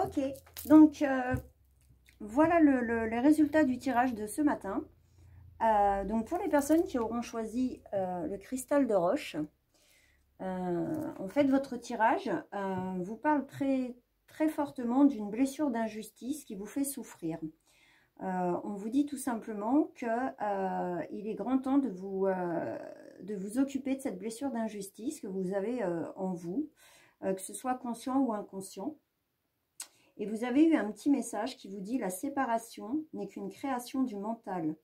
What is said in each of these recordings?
Ok, donc voilà les résultats du tirage de ce matin. Donc pour les personnes qui auront choisi le cristal de roche, en fait votre tirage vous parle très fortement d'une blessure d'injustice qui vous fait souffrir. On vous dit tout simplement que il est grand temps de vous occuper de cette blessure d'injustice que vous avez en vous, que ce soit conscient ou inconscient. Et vous avez eu un petit message qui vous dit: la séparation n'est qu'une création du mental.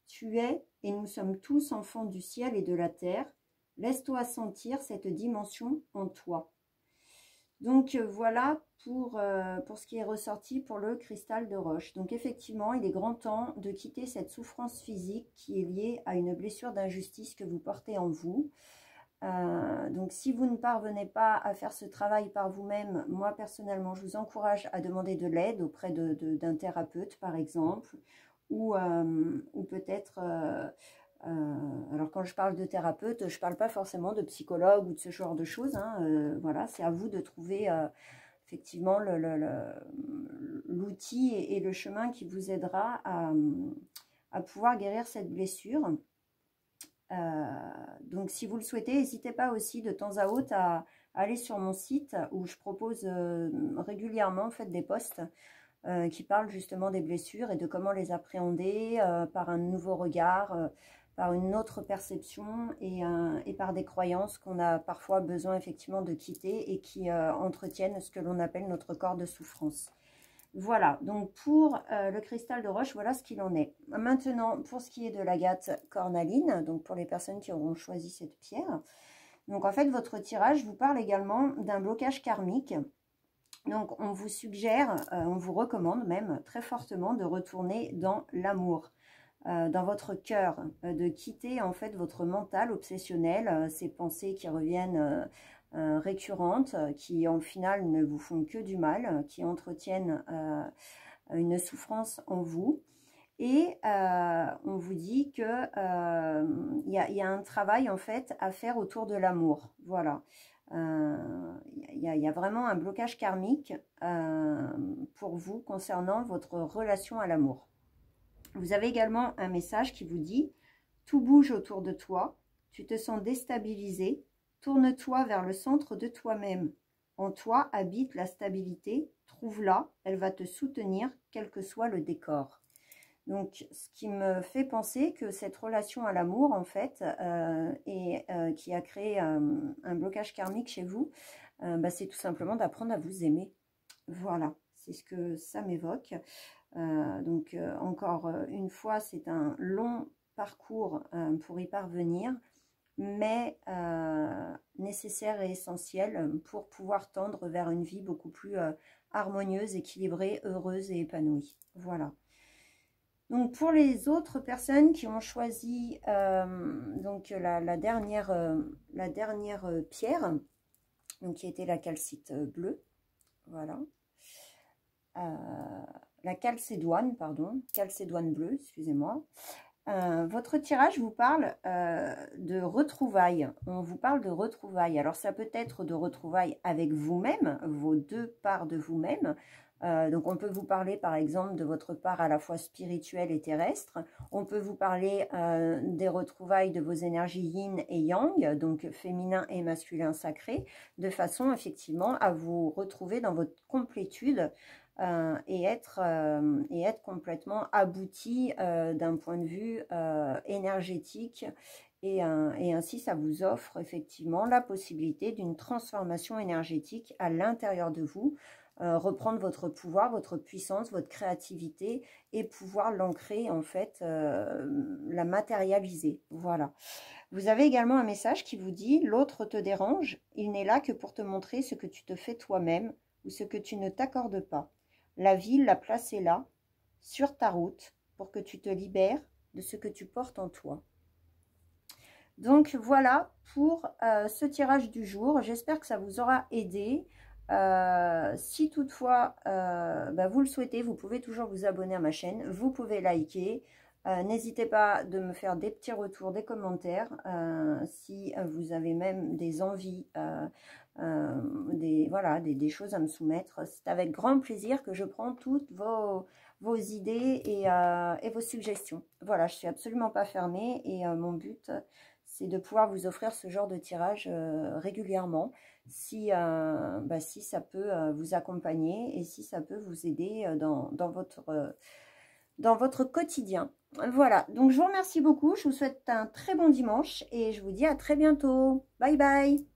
Tu es, et nous sommes tous enfants du ciel et de la terre. Laisse-toi sentir cette dimension en toi. Donc voilà pour ce qui est ressorti pour le cristal de roche. Donc effectivement, il est grand temps de quitter cette souffrance physique qui est liée à une blessure d'injustice que vous portez en vous. Donc si vous ne parvenez pas à faire ce travail par vous-même, moi personnellement je vous encourage à demander de l'aide auprès d'un thérapeute par exemple, ou peut-être alors quand je parle de thérapeute, je ne parle pas forcément de psychologue ou de ce genre de choses, hein. Voilà, c'est à vous de trouver effectivement l'outil et le chemin qui vous aidera à pouvoir guérir cette blessure. Donc si vous le souhaitez, n'hésitez pas aussi de temps à autre à aller sur mon site où je propose régulièrement en fait des posts qui parlent justement des blessures et de comment les appréhender par un nouveau regard, par une autre perception et par des croyances qu'on a parfois besoin effectivement de quitter et qui entretiennent ce que l'on appelle notre corps de souffrance. Voilà, donc pour le cristal de roche, voilà ce qu'il en est. Maintenant, pour ce qui est de l'agate cornaline, donc pour les personnes qui auront choisi cette pierre, donc en fait, votre tirage vous parle également d'un blocage karmique. Donc on vous suggère, on vous recommande même très fortement de retourner dans l'amour, dans votre cœur, de quitter en fait votre mental obsessionnel, ces pensées qui reviennent récurrentes, qui en final ne vous font que du mal, qui entretiennent une souffrance en vous. Et on vous dit que y a un travail en fait à faire autour de l'amour. Voilà. Il y a vraiment un blocage karmique pour vous concernant votre relation à l'amour. Vous avez également un message qui vous dit: tout bouge autour de toi, tu te sens déstabilisé, tourne-toi vers le centre de toi-même. En toi habite la stabilité, trouve-la, elle va te soutenir, quel que soit le décor. Donc, ce qui me fait penser que cette relation à l'amour, en fait, qui a créé un blocage karmique chez vous, c'est tout simplement d'apprendre à vous aimer. Voilà, c'est ce que ça m'évoque. Donc, encore une fois, c'est un long parcours pour y parvenir, mais nécessaire et essentiel pour pouvoir tendre vers une vie beaucoup plus harmonieuse, équilibrée, heureuse et épanouie. Voilà. Donc pour les autres personnes qui ont choisi donc la dernière pierre, donc qui était la calcite bleue, voilà, la calcédoine, pardon, calcédoine bleue, excusez-moi. Votre tirage vous parle de retrouvailles. On vous parle de retrouvailles. Alors ça peut être de retrouvailles avec vous-même, vos deux parts de vous-même. Donc on peut vous parler par exemple de votre part à la fois spirituelle et terrestre. On peut vous parler des retrouvailles de vos énergies yin et yang, donc féminin et masculin sacré, de façon effectivement à vous retrouver dans votre complétude et être complètement abouti d'un point de vue énergétique. Et ainsi, ça vous offre effectivement la possibilité d'une transformation énergétique à l'intérieur de vous, reprendre votre pouvoir, votre puissance, votre créativité et pouvoir l'ancrer en fait, la matérialiser. Voilà. Vous avez également un message qui vous dit: l'autre te dérange, il n'est là que pour te montrer ce que tu te fais toi-même ou ce que tu ne t'accordes pas. La vie, la place est là, sur ta route, pour que tu te libères de ce que tu portes en toi. Donc voilà pour ce tirage du jour. J'espère que ça vous aura aidé. Si toutefois vous le souhaitez, vous pouvez toujours vous abonner à ma chaîne. Vous pouvez liker. N'hésitez pas de me faire des petits retours, des commentaires. Si vous avez même des envies voilà, des choses à me soumettre. C'est avec grand plaisir que je prends toutes vos idées et vos suggestions. Voilà, je suis absolument pas fermée et mon but, c'est de pouvoir vous offrir ce genre de tirage régulièrement si ça peut vous accompagner et si ça peut vous aider dans votre quotidien. Voilà, donc je vous remercie beaucoup, je vous souhaite un très bon dimanche et je vous dis à très bientôt. Bye bye.